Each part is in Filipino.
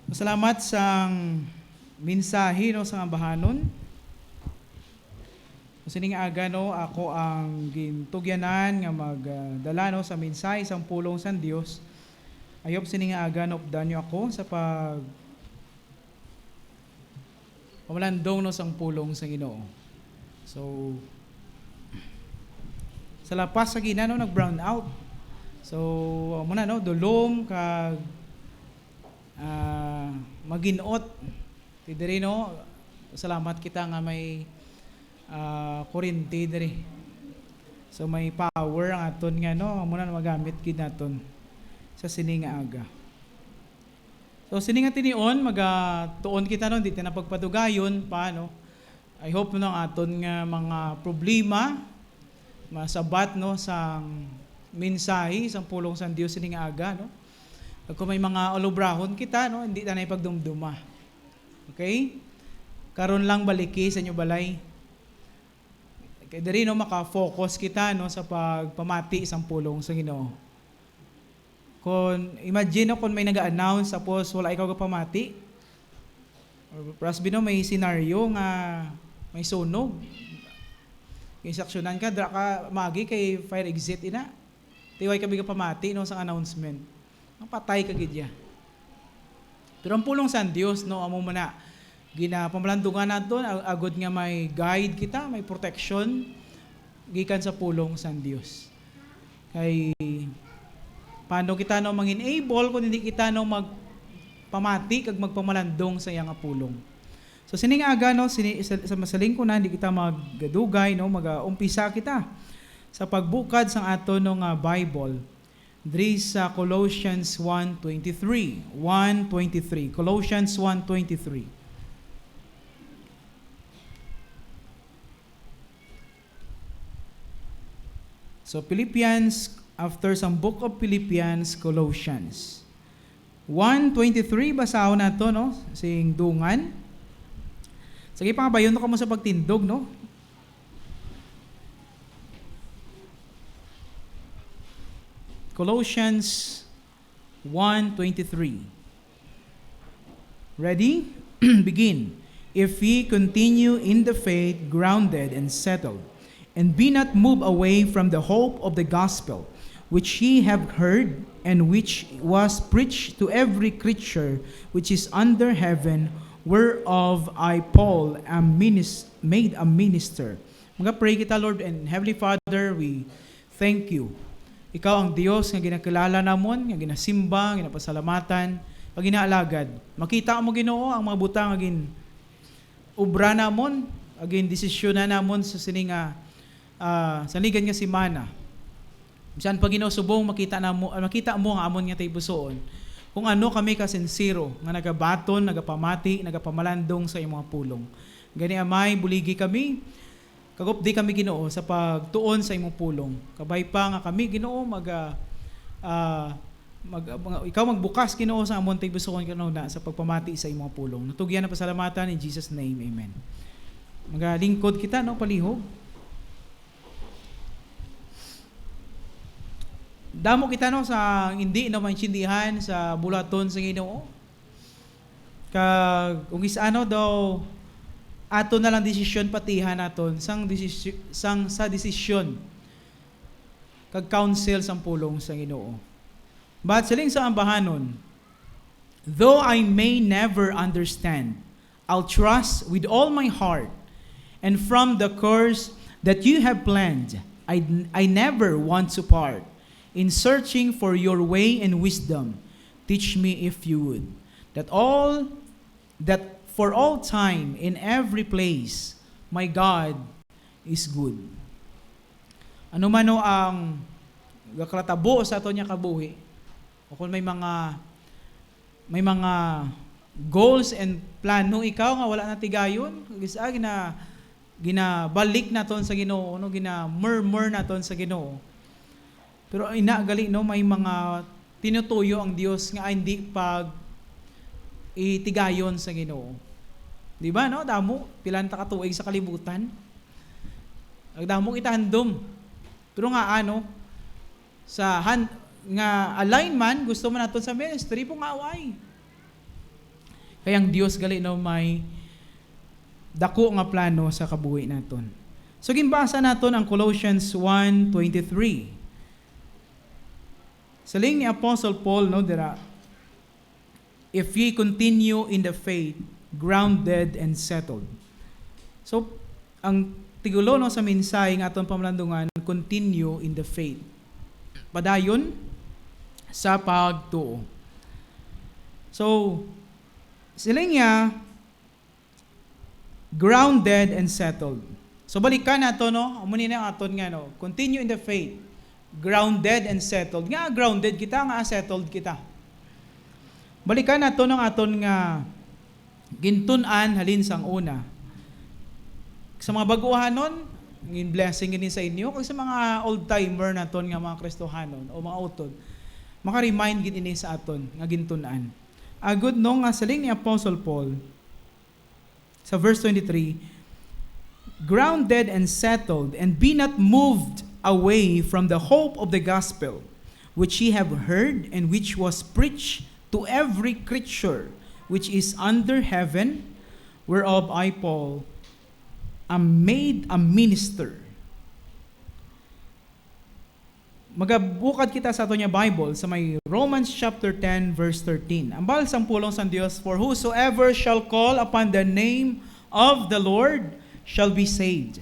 Salamat sa mensahe no sa ambahanon. Sining aga no ako ang gintugyanan nga magdala no sa mensahe sang pulong sa Dios. Ayop sining aga no danyo ako sa pamalandong no sang pulong sa Ginoo. So sa lapas sa gina no nag-brown out. So muna no dulom kag maginot ti diri no. Salamat kita nga may kuryente diri. So may power ang aton nga no muna magamit gid naton sa sining aga. So sining nga tinion magatuon kita no di ta napagpadugayon pa no. I hope no ang aton nga mga problema masabat no sang mensahe sang pulong sa Dios sining aga no. Kung may mga olubrahon kita no hindi ta na ipagdumduma. Okay? Karon lang baliki sa inyo balay. Kaya diri no maka-focus kita no sa pagpamati isang pulong sa Ginoo. Kung imagine no kung may naga-announce tapos wala ikaw pamati. Or perhaps no may scenario nga may sunog. Kay saksyonan ka dra ka magi kay fire exit ina. Tiway ka biga pamati no sa announcement. Ang patay ka gid ya. Pero ang pulong sa Dios no amo mo na ginapamalandungan naton agud nga may guide kita, may protection gikan sa pulong sa Dios. Kay paano kita no mangin-able kung hindi kita no magpamati kag magpamalandong sa iyang pulong. So sining aga no sa masaling ko na hindi kita magdugay no mag-umpisa kita sa pagbukad sang aton no nga Bible. Diri sa Colossians 1:23. 1:23. Colossians 1:23. So Philippians, after some book of Philippians, Colossians. 1:23 basahon nato no, sing dungan. Sige pa bayon no kamo sa pagtindog no. Colossians 1:23. Ready? Begin. If ye continue in the faith, grounded and settled, and be not moved away from the hope of the gospel, which ye have heard, and which was preached to every creature which is under heaven, whereof I, Paul, am made a minister. Mga-pray kita, Lord and Heavenly Father, we thank you. Ikaw ang Diyos nga ginakilala namon, nga ginasimba, ginapasalamatan, nga ginaalagad. Makita mo Ginoo ang mga butang agin ubra namon, agin desisyon na namon sa sininga sa ligan nga simana. Bisan pag Ginoo subong makita mo nga amon nga tay busoon. Kung ano kami ka sincero nga nagabaton, nagapamati, nagapamalandong sa imong mga pulong. Gani amay buligi kami. Kagupdi kami Ginoo sa pagtuon sa imong pulong. Kabay pa nga kami Ginoo ikaw magbukas Ginoo sa amon tay busoon Ginoo na sa pagpamati sa imong pulong. Natugyan na pasalamatan in Jesus name. Amen. Magalingkod kita no palihog. Damo kita no sa hindi na maintindihan sa bulaton sa Ginoo. Kag ug isano daw ato na lang desisyon patihan naton sa desisyon kag counsel sang pulong sa Ginoo. But siling sa ambahanon, though I may never understand, I'll trust with all my heart, and from the course that you have planned, I never want to part. In searching for your way and wisdom, teach me if you would, that for all time, in every place, my God is good. Ano man o ang gaklatabo sa ato niya kabuhi, o kung may mga goals and plano ikaw nga wala na tigayon, ginabalik naton sa Ginoo, no, ginamurmur naton sa Ginoo. Pero inagali no may mga tinutuyo ang Dios nga hindi pag itigayon sa Ginoo. Di ba no? Damo pilan ta ka tuig sa kalibutan. Agdamo kita handom. Pero nga sa nga alignment gusto man naton sa ministry pong away. Kaya ang Dios gali no may dako nga plano sa kabuhi naton. So ginbasa naton ang Colossians 1:23. Saling ni Apostle Paul no dira, if ye continue in the faith, grounded and settled. So ang tigulo no sa mensahe nga aton pamalandungan, continue in the faith. Padayon sa pagtuo. So sila niya grounded and settled. So balikan nato no, amo ni na aton nga no, continue in the faith, grounded and settled. Nga grounded kita, nga settled kita. Balikan nato ng aton nga gintun-an halin sang una. Sa mga baguhanon, ngin blessing gini sa inyo, kag sa mga old-timer naton nga mga Kristohanon o mga utod, maka-remind gid ini sa aton nga gintun-an. Agud no nga saling ni Apostle Paul sa verse 23, grounded and settled, and be not moved away from the hope of the gospel, which ye have heard, and which was preached to every creature which is under heaven, whereof I, Paul, am made a minister. Magabukad kita sa ato niya Bible sa may Romans chapter 10 verse 13. Ang balsang pulong sa Dios, for whosoever shall call upon the name of the Lord shall be saved.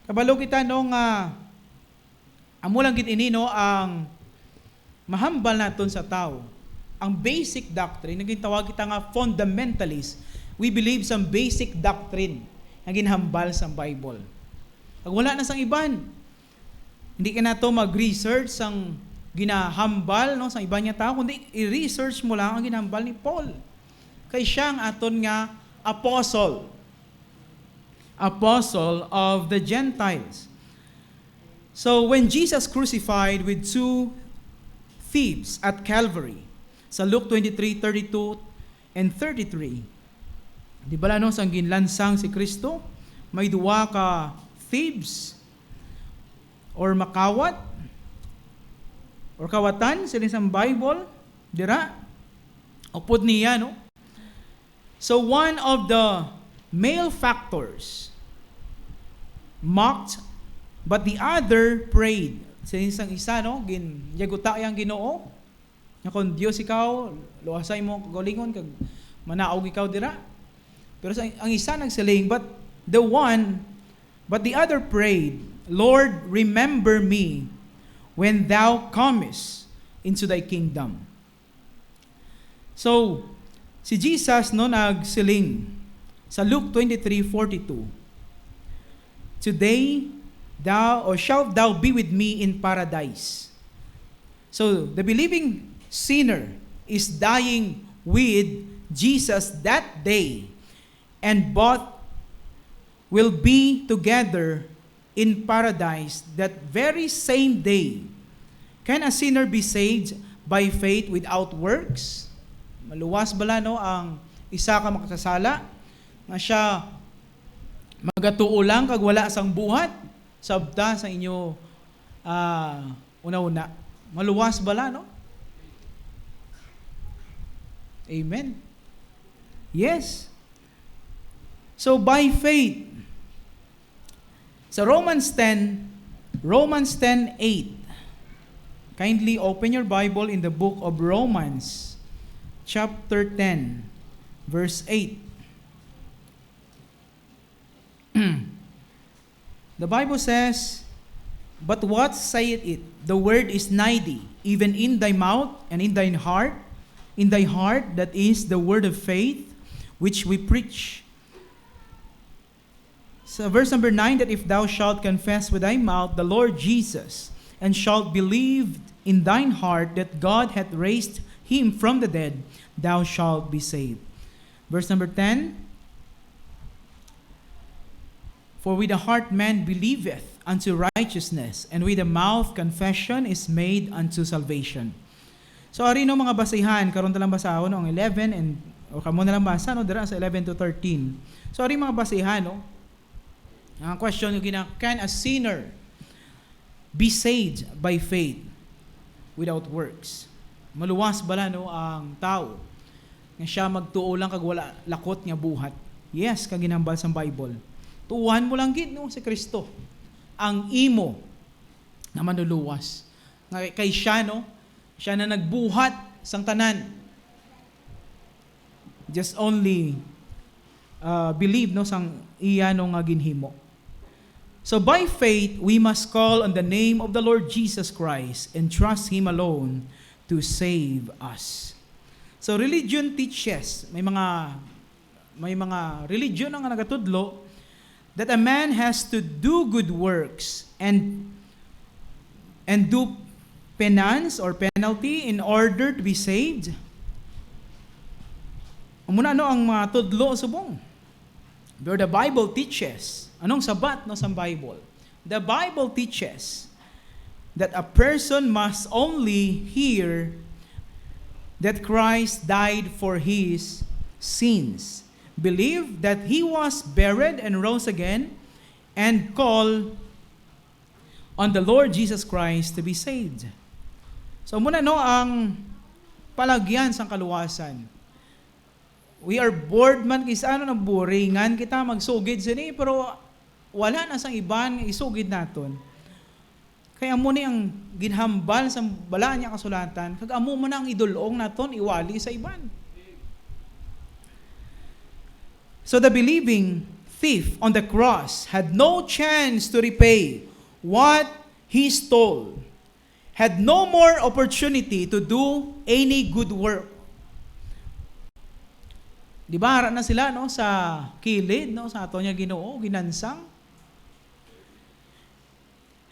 Kabalo kita no nga amo lang gid ini no ang mahambal naton sa tao. Ang basic doctrine naging tawag kita nga fundamentalist. We believe some basic doctrine nga ginhambal sa Bible. Pag wala na sang iban, hindi ka na to mag-research sang ginahambal no sa iba niya tao, kundi i-research mo lang ang ginahambal ni Paul. Kay siya ang aton nga apostle of the Gentiles. So when Jesus crucified with two thieves at Calvary, sa Luke 23:32 and 33, di ba no sang ginlansang si Kristo, may duwa ka thieves or makawat or kawatan sa isang Bible, dira upod niya no. So one of the malefactors mocked, but the other prayed. Sa isang isa, no, yaguta yang Ginoo. Nga kung Dios ikaw, luwasay mo kagalingon, kag manaog ikaw dira. Pero ang isa nagsiling, but the other prayed, Lord, remember me when thou comest into thy kingdom. So, si Jesus no nagsiling sa Luke 23:42, today shalt thou be with me in paradise. So the believing sinner is dying with Jesus that day, and both will be together in paradise that very same day. Can a sinner be saved by faith without works? Maluwas bala no ang isa ka makasasala nga siya magatuo lang kag wala sang buhat sabta sa inyo una-una. Maluwas bala no? Amen. Yes. So by faith, sa Romans 10:8. Kindly open your Bible in the book of Romans chapter 10 verse 8. The Bible says, but what saith it? The word is nigh thee, even in thy mouth and in thy heart, that is the word of faith which we preach. So verse number 9, that if thou shalt confess with thy mouth the Lord Jesus, and shalt believe in thine heart that God hath raised him from the dead, thou shalt be saved. Verse number 10, for with the heart man believeth unto righteousness, and with the mouth confession is made unto salvation. So ari no mga basihan, karon ta lang basahon ang 11 and o kamo na lang basa no dira sa 11 to 13. So ari mga basihan no. Ang question yung can a sinner be saved by faith without works? Maluwas bala no ang tao nga siya magtuo lang kag wala lakot nga buhat. Yes, kag ginhambal sa Bible. Tuuhan mo lang gid no si Kristo. Ang imo na manuluwas. Nga kay siya no, siya na nagbuhat sang tanan. Just only believe no sang iya no nga ginhimo. So by faith, we must call on the name of the Lord Jesus Christ and trust Him alone to save us. So religion teaches, may mga religion ang nagatudlo that a man has to do good works and do penance or penalty in order to be saved. Muna ang mga tudlo subong. But the Bible teaches, anong sabat no sa Bible? The Bible teaches that a person must only hear that Christ died for his sins, believe that He was buried and rose again, and call on the Lord Jesus Christ to be saved. So muna no ang palagyan sa kaluwasan. We are bored man kisa ano na boringan kita magsugid sini pero wala na sang iban isugid naton. Kaya amo ni ang ginhambal sa bala niya kasulatan kag amo man ang idulong naton iwali sa iban. So the believing thief on the cross had no chance to repay what he stole. Had no more opportunity to do any good work. Di ba hara na sila no sa kilid no sa ato niya Ginoo ginansang.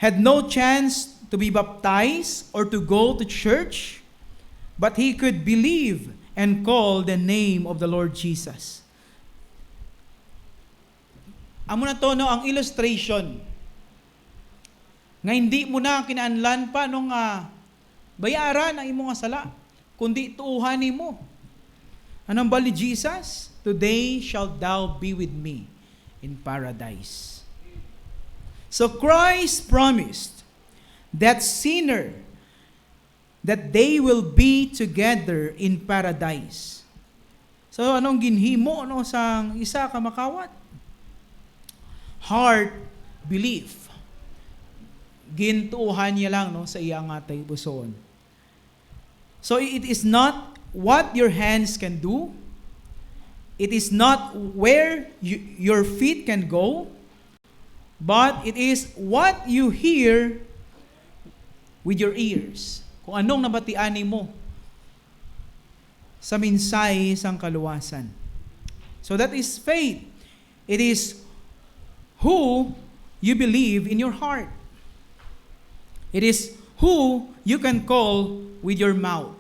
Had no chance to be baptized or to go to church, but he could believe and call the name of the Lord Jesus. Amo na to no ang illustration. Nga hindi mo na kinaanlan pa nung bayaran ang imong sala, kundi tuuhan nimo. Anong bali Jesus? Today shalt thou be with me in paradise. So Christ promised that sinner that they will be together in paradise. So anong ginhimo no sang isa ka makawat? Heart belief. Gintuuhan niya lang no sa iyang atay buson. So it is not what your hands can do. It is not where your feet can go, but it is what you hear with your ears. Kung anong nabatian mo sa minsay sang kaluwasan. So that is faith. It is who you believe in your heart. It is who you can call with your mouth.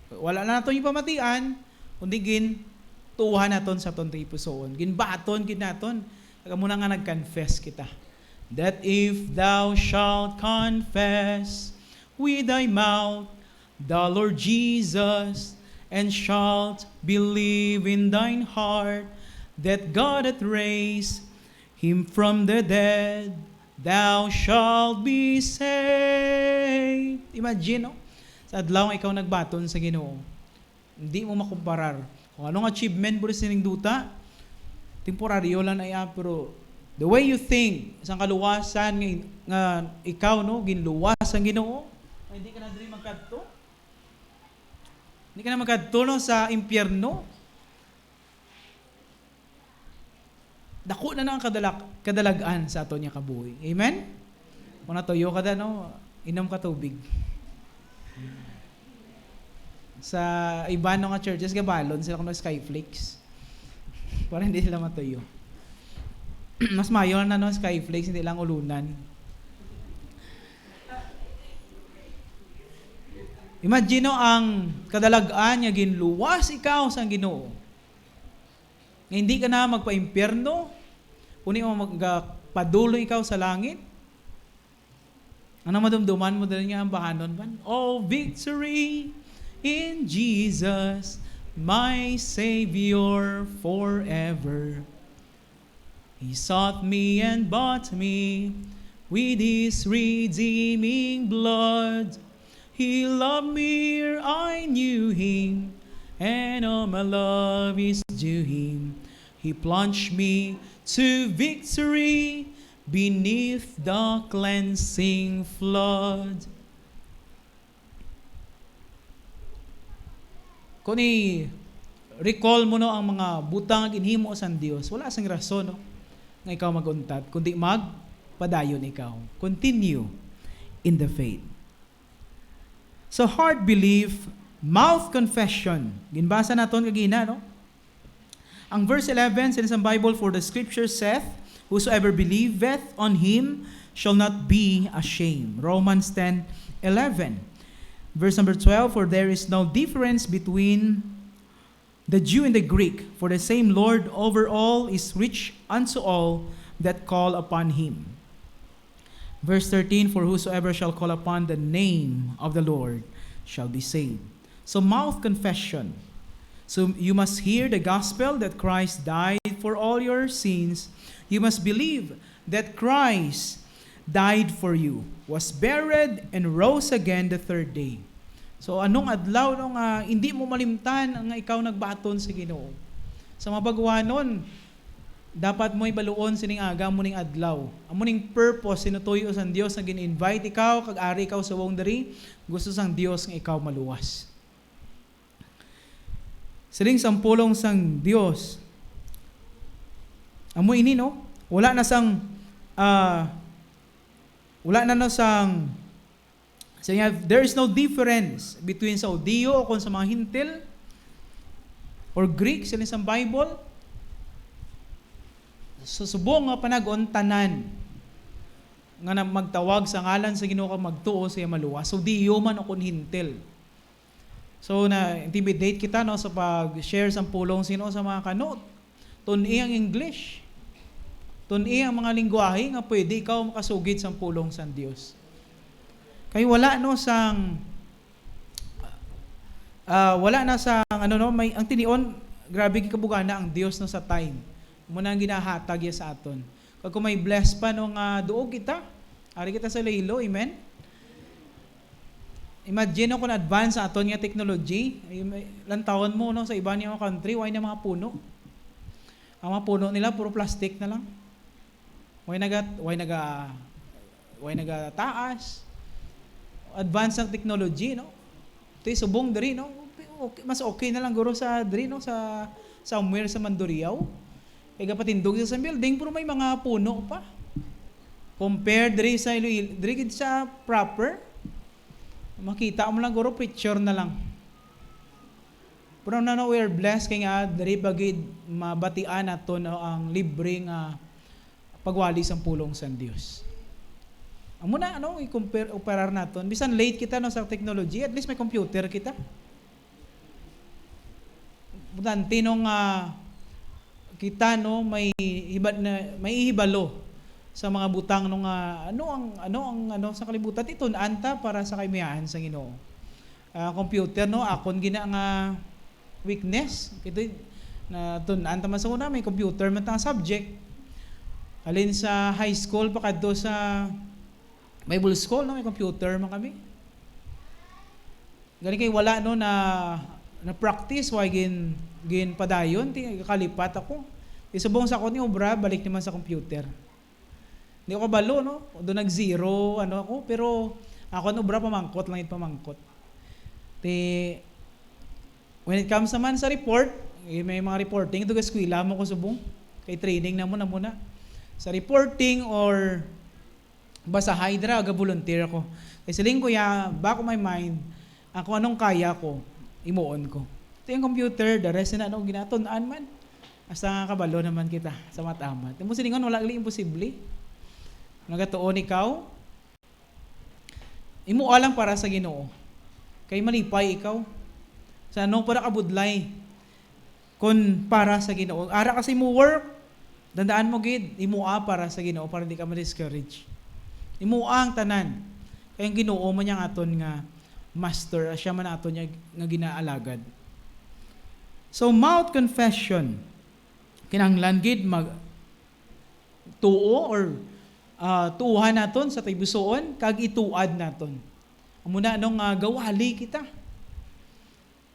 Wala na naton yung pamatian, kundi tuuhan naton sa aton pusoon. Ginbaton gid naton. Kag muna nga nag-confess kita. That if thou shalt confess with thy mouth the Lord Jesus, and shalt believe in thine heart that God hath raised him from the dead, thou shalt be saved. Imagine, no? Sa adlaw ikaw nagbaton sa Ginoo, hindi mo makumparar. Kung anong achievement mo sining duta, temporaryo lang ay pero the way you think, isang kaluwasan nga ikaw no, ginluwas ang Ginoo, hindi ka na diri magkadto. Hindi ka na magkadto no, sa impyerno. Dako na ang kadalagan sa ato niya kabuhi. Amen? Kung natuyo ka no, inom ka tubig. Sa iba ng mga churches, gabalon sila kung skyflakes. Para hindi sila matuyo. Mas mayo na no, skyflakes, hindi lang ulunan. Imagine no, ang kadalagaan niya ginluwas ikaw sa Ginoo. Hindi ka na magpa-impyerno, kundi mo magpadulo ikaw sa langit. Ano madumduman mo dali nga ang bahanon man? Oh, victory in Jesus, my Savior forever. He sought me and bought me with His redeeming blood. He loved me ere I knew Him, and all my love is due Him. He plunged me to victory beneath the cleansing flood. Kung i-recall mo no ang mga butang ginhimo sa Dios, wala sang rason no, nga ikaw maguntat, kundi magpadayon ikaw. Continue in the faith. So heart belief, mouth confession. Ginbasa naton kagina no? Ang verse 11 sa Bible, for the scripture saith, whosoever believeth on Him shall not be ashamed. Romans 10:11. Verse number 12, for there is no difference between the Jew and the Greek, for the same Lord over all is rich unto all that call upon Him. Verse 13, for whosoever shall call upon the name of the Lord shall be saved. So mouth confession. So you must hear the gospel that Christ died for all your sins. You must believe that Christ died for you, was buried, and rose again the third day. So anong adlaw nung hindi mo malimtan ang ikaw nagbaton sa Ginoo. Sa mabagwanon, dapat mo ibaluon sining aga muning adlaw. Amuning purpose sinutuyo sang Dios nga gin-invite ikaw kag ari ikaw sa wong diri, gusto sang Dios nga ikaw maluwas. Siling sampulong sang Dios. Amo ini no, wala na sang so there is no difference between sa Udiyo o kung sa mga Hintil or Greek sa isang Bible. Susubong nga panagon tanan nga na magtawag sa ngalan sa Ginoo kag magtuo sa maluwas. So Udiyo man o kung Hintil. So na intimidate kita no sa pag-share sa pulong sino sa mga kanot. Tun-i ang English. Tun-i ang mga lingwahe nga pwede ikaw makasugid sa pulong sa Dios. Kay wala no sang wala na sang may ang tinion grabe gikabugana ang Dios no sa time. Muna ang ginahatag ya sa aton. Kag kung may bless pa no nga duog kita, ari kita sa laylo, amen. Imagine kung advance sa aton nga technology, lantawon mo no sa iba niya mga country, way na mga puno. Ang mga puno nila puro plastic na lang. Way naga taas. Advance ang technology, no? Ito subong diri, no? Okay, mas okay na lang guro sa diri, no? Sa somewhere sa Mandurriao. Kaya patindog sa building, pero may mga puno pa. Compare diri sa diri sa proper. Makita mo lang guro picture na lang. Pero na we're blessed kay nga diri bagid mabatian nato no, ang libre nga pagwali sa pulong sa Dios. Amo na i-compare operar naton. Bisan late kita no sa technology, at least may computer kita. Butanti nung kita no may ihibalo sa mga butang nung ano sa kalibutan ito anta para sa kaymayan sa Ginoo. Computer no akon gina nga weakness kito na tun-an ta man sa una may computer man ta subject. Alin sa high school pa kadto sa Bible school, no? May computer man kami. Gani kay wala no na practice why gin padayon ti kalipat ako. Isubong sa ako ni obra balik naman sa computer. Hindi ako balo no. Do nag-zero ako pero ako no obra pamangkot lang pamangkot. When it comes naman sa report, may mga reporting ito eskwela mo ko subong. Kay training na muna. Sa reporting or basta hydra, volunteer ako. Kasi siling ko back of my mind, kung anong kaya ko, imuon ko. Ito yung computer, the rest na ginatunaan man. Hasta kabalo naman kita sa matamat. Ito mo silingon, wala gali imposible. Nagatuon ikaw, imuo lang para sa Ginoo. Kay malipay ikaw. Sa anong para kabudlay, kung para sa Ginoo. Ara kasi mo work, dandaan mo gid, imuo para sa Ginoo para hindi ka ma-discourage. Imuang tanan. Kaya Ginoo man yang aton nga master, siya man aton nga ginaalagad. So mouth confession. Kinahanglan gid mag tuo or tuuhan naton sa taybusoon kag ituad naton. Amo na gawali kita.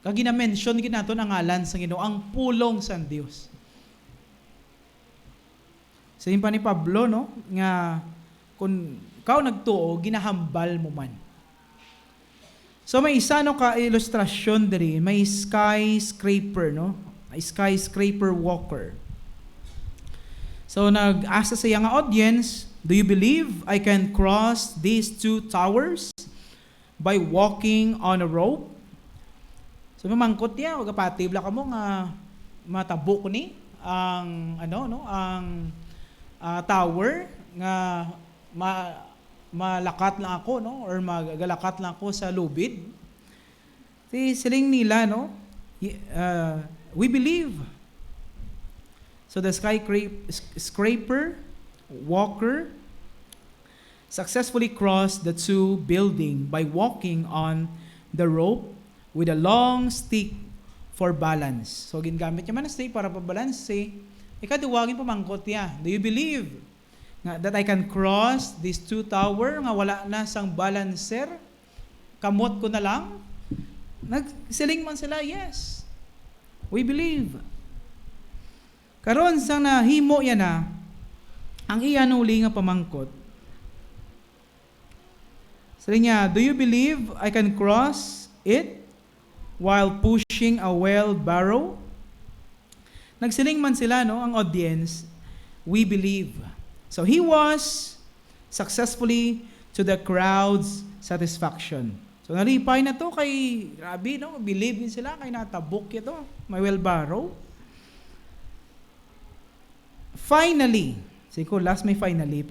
Kag gina-mention ginaton ang ngalan sa Ginoo, ang pulong sa Dios. Sa pa ni Pablo, no, nga kung ikaw nagtuo, ginahambal mo man. So may isa no ka ilustrasyon diri, may skyscraper, no? A skyscraper walker. So nag-asa sa yang audience, do you believe I can cross these two towers by walking on a rope? So mamangkot niya, wag patibla ka mo nga matabo ko ni ang tower nga malakat lang ako, no, or magalakat lang ako sa lubid. Siling nila, no, we believe. So the skyscraper walker successfully crossed the two building by walking on the rope with a long stick for balance. So gingamit niya man ang stick para pa-balance. Ikaduwagin pamangkot niya. Do you believe that I can cross these two tower nga wala na sang balancer? Kamot ko na lang? Nagsiling man sila, yes. We believe. Karon sang nahimo yan na, ang iyan uli nga pamangkot. Sabi niya, do you believe I can cross it while pushing a wheelbarrow? Nagsiling man sila, no, ang audience, we believe. So he was successfully to the crowd's satisfaction. So naripay na to kay, grabe, no, believe din sila kay natabok ito, may wheelbarrow. Finally, last may finally,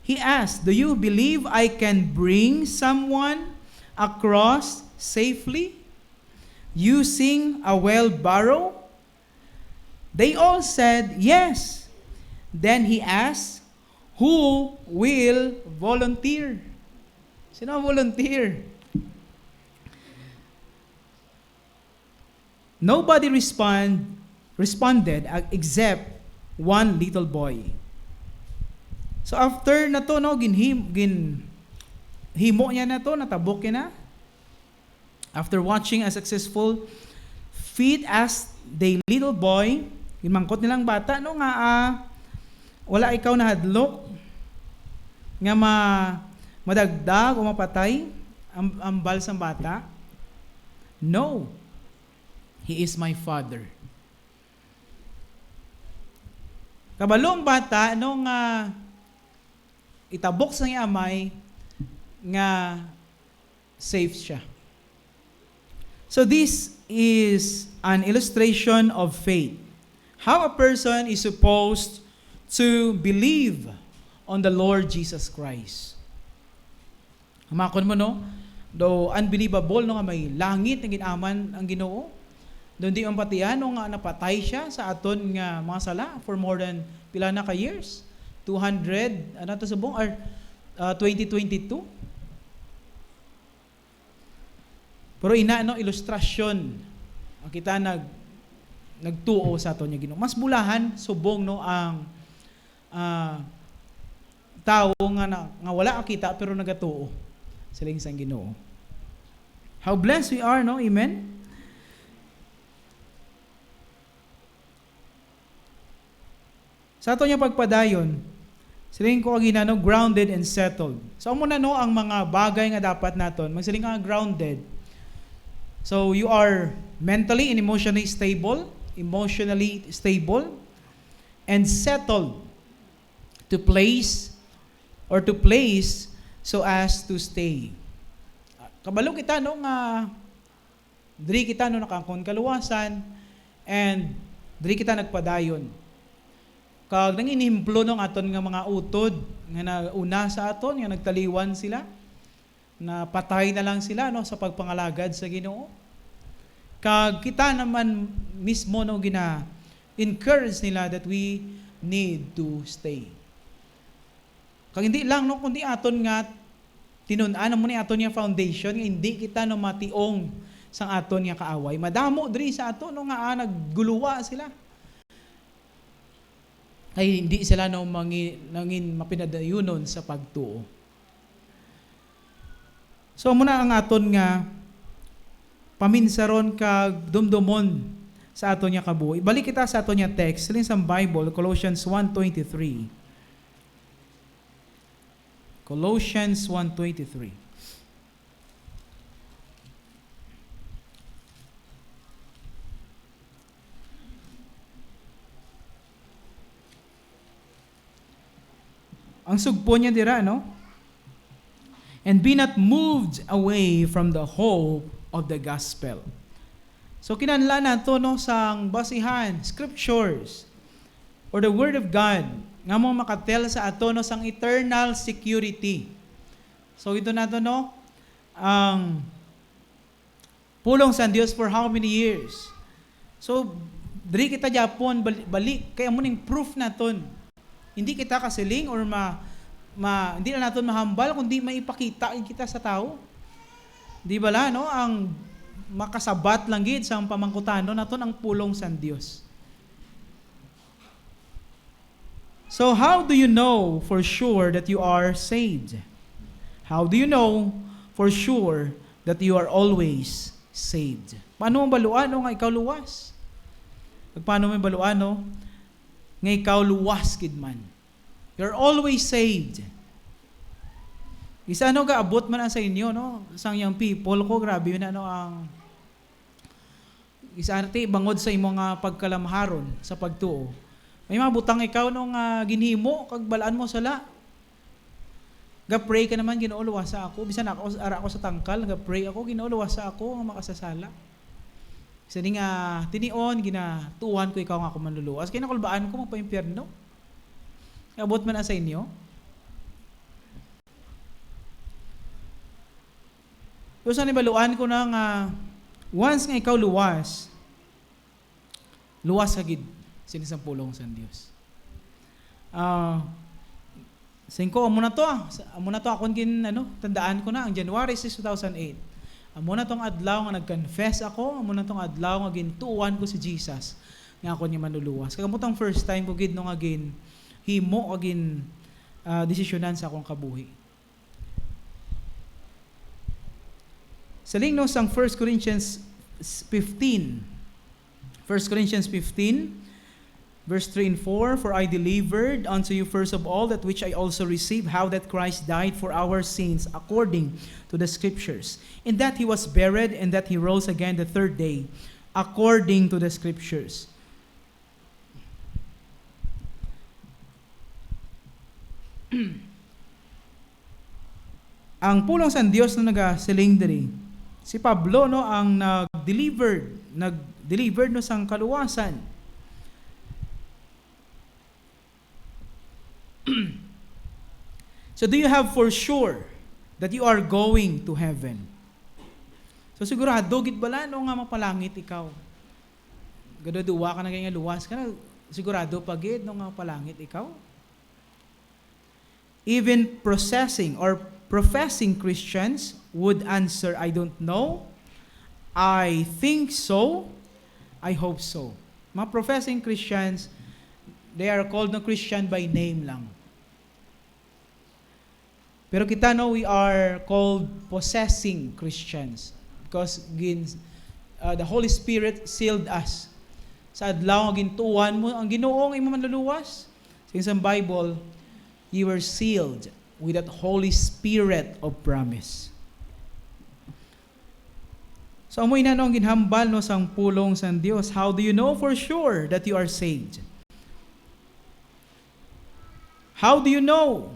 he asked, do you believe I can bring someone across safely using a wheelbarrow? They all said, yes. Then he asked, who will volunteer? Sino volunteer? Nobody responded except one little boy. So after na to, no, himo niya na to, natabok niya na. After watching a successful feat as the little boy, imangkot nilang bata, no, nga wala ikaw na hadlok, nga madagdag o mapatay ang balsang bata. No, he is my father. Kabalong bata, no, nga itabok sa niya amay, nga safe siya. So this is an illustration of faith. How a person is supposed to believe on the Lord Jesus Christ. Hamakon mo, no? Though unbelievable, no, nga may langit na ginaman ang Ginoo. Doon di ang patian, no, nga napatay siya sa aton nga mga sala for more than pila na ka years. 200, ano to sa buong, or 2022. Pero no, ilustrasyon. Kita nagtuo sa aton nga Ginoo. Mas bulahan subong, no, ang tao nga wala kita pero nagatuo sila sang Ginoo. How blessed we are, no? Amen. Sa ato niya pagpadayon, siling ko agina, no, grounded and settled. So muna, no, ang mga bagay nga dapat naton, magsiling ka grounded. So you are mentally and emotionally stable, and settled to place so as to stay. Kabalo kita, no, nga diri kita, no, nakakon kaluwasan, and diri kita nagpadayon. Kag nang inimplo ng aton nga mga utod nga nauna sa aton, nga nagtaliwan sila, na patay na lang sila, no, sa pagpangalagad sa Ginoo. Kag kita naman mismo, no, encourage nila that we need to stay. Kag hindi lang, no, kundi aton nga tinun-an mo ni aton nga foundation, nga hindi kita, no, mationg sang aton nga kaaway. Madamo diri sa aton, no, nga nagguluwa sila. Ay hindi sila, no, nangin mapinadayunon sa pagtuo. So muna ang aton nga paminsaron kag dumdumon sa ato niya kabuhi. Balik kita sa ato niya text, sa Bible, Colossians 1:23. Colossians 1:23. Ang sugpo niya dira, no? And be not moved away from the hope of the gospel. So kinahanglan nato no sang basihan, scriptures or the word of God nga mo makatel sa ato no sang eternal security. So ito nato no ang pulong sa Dios for how many years? So diri kita Japon balik kay amo ning proof naton. Hindi kita kasiling or hindi na natin mahambal kundi maipakita kita sa tao. Di ba la, no? Ang makasabat lang gid sa pamangkutano naton ang pulong sa Dios. So how do you know for sure that you are saved? How do you know for sure that you are always saved? Paano mo baluan no, nga ikaw luwas? Paano mo baluan no? Nga ikaw luwas kid man. You're always saved. Isa no gaabot man sa inyo no, sang young people ko grabe yun ano ang isa arte bangod sa imong pagkalamharon sa pagtuo. May mga butang ikaw nung ginhimo kag balaan mo sala. Ga-pray ka naman Ginoo luwas sa ako bisan ako ara ako sa tangkal, ga-pray ako Ginoo luwas sa ako nga makasasala. Isa ni nga tinion ginatuan ko ikaw nga ako manluluwas kay nakulbaan ko magpa-impyerno. Abot man sa inyo. So sa nibaluan ko na nga once nga ikaw luwas agid sinisang pulong sa Dios. Singko amo na to akon tandaan ko na ang January 6, 2008. Amo na tong adlaw nga nag-confess ako, amo na tong adlaw nga gintuan ko si Jesus nga ako ni manluluwas. Kagamutang first time ko gid no nga himo agin desisyonan sa akong kabuhi. Sa lingno sang 1 Corinthians 15. 1 Corinthians 15 verse 3 and 4, for I delivered unto you first of all that which I also received, how that Christ died for our sins according to the scriptures, and that he was buried, and that he rose again the third day according to the scriptures. Ang pulong sa Dios na nagasiling diri, si Pablo no ang nag-delivered no sang kaluwasan. So do you have for sure that you are going to heaven? So sigurado gid bala no nga mapalangit ikaw. Gaduduwa ka na kay nga luwas ka na, sigurado pa gid no nga mapalangit ikaw. Even professing Christians would answer, I don't know, I think so, I hope so. Mga professing Christians, they are called no Christian by name lang. Pero kita no, we are called possessing Christians because the Holy Spirit sealed us. Sa adlaw nga gintuan mo ang Ginoo ang imo manluluwas. Sa Bible, you were sealed with that Holy Spirit of promise. So amoy na no ang ginhambal no sang pulong sang Dios. How do you know for sure that you are saved? How do you know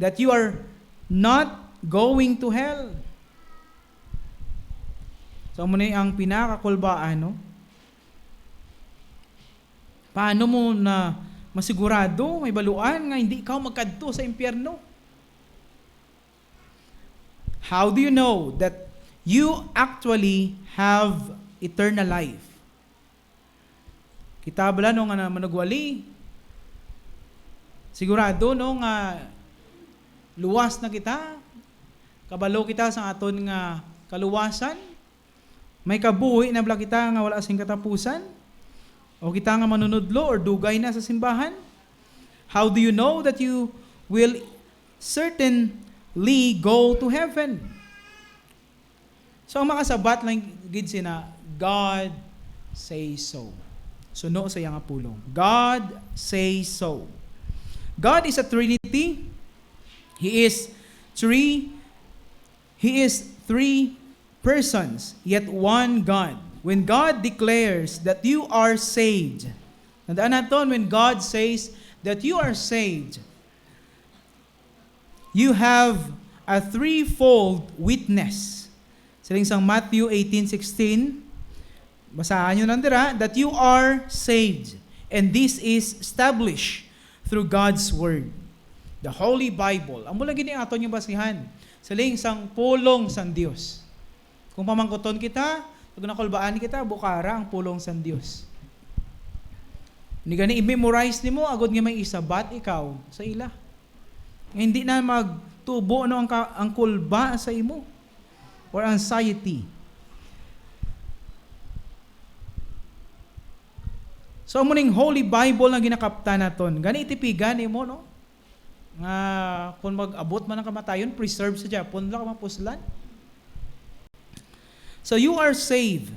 that you are not going to hell? So amo na ang pinakakulbaan no. Paano mo na masigurado, may baluan nga hindi ikaw magkadto sa impyerno? How do you know that you actually have eternal life? Kita bala no nga manugwali. Sigurado no nga luwas na kita. Kabalo kita sa aton nga kaluwasan. May kabuhi na bala kita nga wala sing katapusan. O kita nga manunudlo or dugay na sa simbahan? How do you know that you will certainly go to heaven? So ang makasabat lang gid sina, God say so. Suno sa iyang pulong. God say so. God is a Trinity. He is three persons, yet one God. When God declares that you are saved, tandaan natin, when God says that you are saved, you have a threefold witness. Siling sang Matthew 18:16, basahan nyo nandira, that you are saved. And this is established through God's Word. The Holy Bible. Ang mula gini ato nyo basihan. Siling sang pulong sang Dios. Kung pamangkuton kita, pag nakulbaan kita, bukara ang pulong sang Dios. Ni gani i-memorize nimo agud nga may isabat ikaw sa ila. Hindi na magtubo no ang kulba sa imo or anxiety. So muning Holy Bible na ginakaptan naton. Gani itipigan nimo no. Nga kung mag-abot man ang kamatayon, preserve sa Japon lang mapuslan. So you are saved.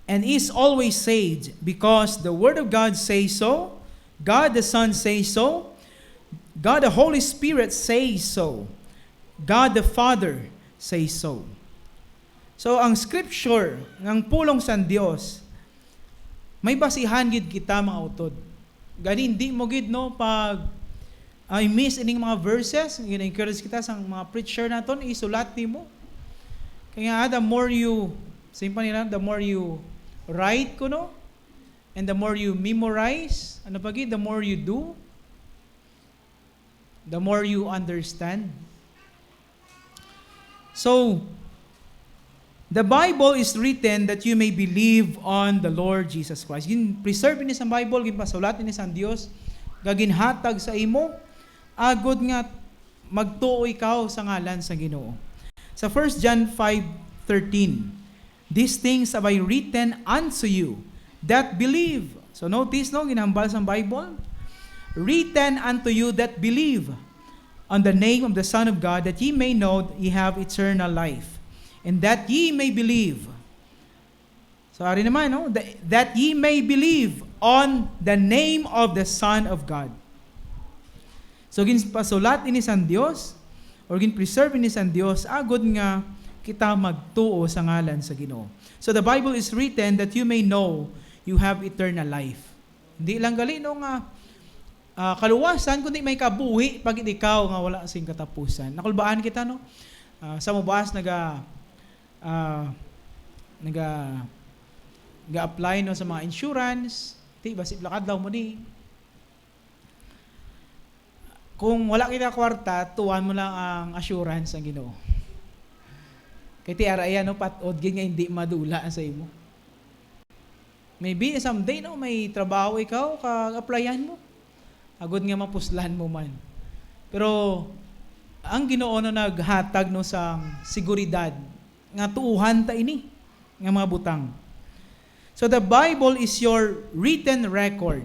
And is always saved because the Word of God says so, God the Son says so, God the Holy Spirit says so, God the Father says so. So ang scripture ng pulong sa Dios, may basihan gid kita mga utod. Gani hindi mo gid no pag I miss ining mga verses, gina-encourage kita sa mga preacher naton, isulat nimo. Kaya the more you, simple nila, the more you write ko no, and the more you memorize, ano pa gid, the more you do, the more you understand. So, the Bible is written that you may believe on the Lord Jesus Christ. Preserve ni sa Bible, ginpasulat ni sa Dios, gaginhatag sa imo, agod nga magtuo ikaw sa ngalan sa Ginoo. Sa 1 John 5:13, these things have I written unto you that believe. So notice no, ginambal sa Bible, written unto you that believe on the name of the Son of God, that ye may know ye have eternal life, and that ye may believe. So ari naman no, that ye may believe on the name of the Son of God. So ginpasulat ini sa Dios or ginpreserve ini sa Dios agud nga kita magtuo sa ngalan sa Ginoo. So the Bible is written that you may know you have eternal life. Hindi lang gali no nga kaluwasan kundi may kabuhi pag ikaw nga wala sing katapusan. Nakulbaan kita no. Sa mubas apply no sa mga insurance, ti basig lakad daw mo ni. Kung wala kita kwarta, tuwan mo lang ang assurance ang Ginoo. Kaya ti araya no patod gid nga hindi madula sa imo. Maybe someday no may trabaho ikaw kag-applyan mo. Agud nga mapuslan mo man. Pero ang Ginoo no naghatag no sang seguridad nga tuuhan ta ini nga mga butang. So the Bible is your written record.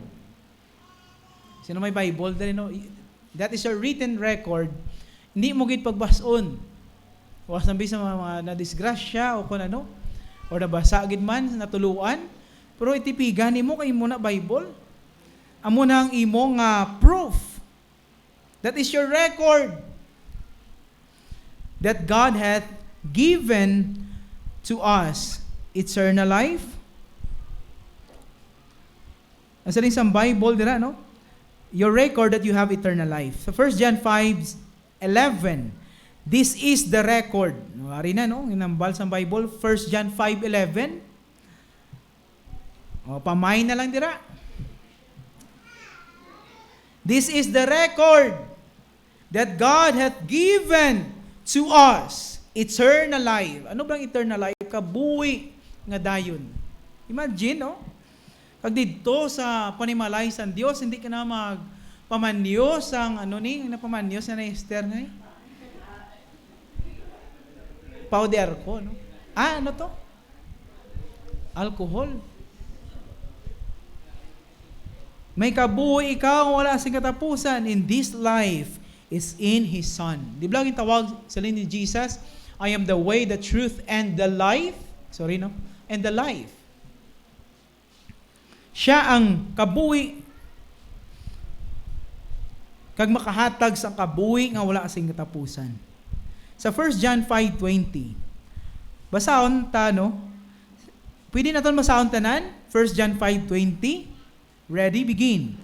Sino may Bible dali no? That is your written record. Hindi mo gid pagbason. Was nabi sa mga na-disgrasya o kung ano, o nabasa gid man, natuluan, pero itipigan nimo kay mo na Bible. Amo na ang imo nga proof. That is your record. That God hath given to us eternal life. Asa rin sa Bible dira no? Your record that you have eternal life. So 1 John 5:11. This is the record. Ari na no, inambal sa Bible 1 John 5:11. O pamay na lang dira. This is the record that God hath given to us eternal life. Ano bang eternal life? Kabuhi nga dayon. Imagine no? Pag dito sa panimalay sa Dios, hindi ka na magpamanyos ang ano ni, napamanyos na Esther na ni. Powder ko, no? Ano to? Alcohol. May kabuhi ikaw, wala sing katapusan in this life, is in His Son. Di ba yung tawag sa ni Jesus, I am the way, the truth, and the life. And the life. Siya ang kabuhi, kag makahatag sa kabuhi nga wala kasing katapusan. Sa 1 John 5:20, basahon ta, no? Pwede naton basahon tanan? 1 John 5:20. Ready? Begin.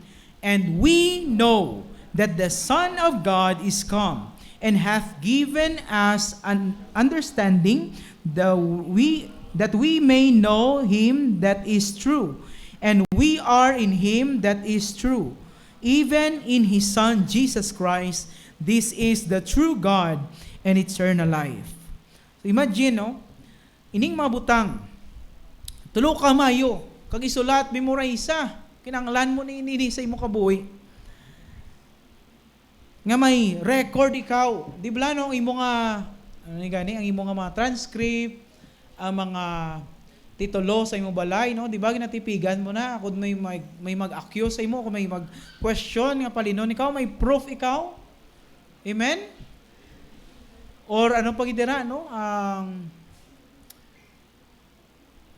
And we know that the Son of God is come, and hath given us an understanding that we may know Him that is true. And we are in Him that is true, even in His Son Jesus Christ. This is the true God and eternal life. So imagine, no? Ining mga butang, tulo ka mayo, kag isulat, memorisa, kinanglan mo ni ini sa imo kabuhi. Nga may record ikaw, di ba no, imo nga, ang imo nga mga transcript, ang mga titulo sa imo balay, no? Di ba ginatipigan mo na, kung may mag-accuse sa imo, kung may mag-question nga palinon, ikaw may proof ikaw. Amen? Or ano pag idira, no?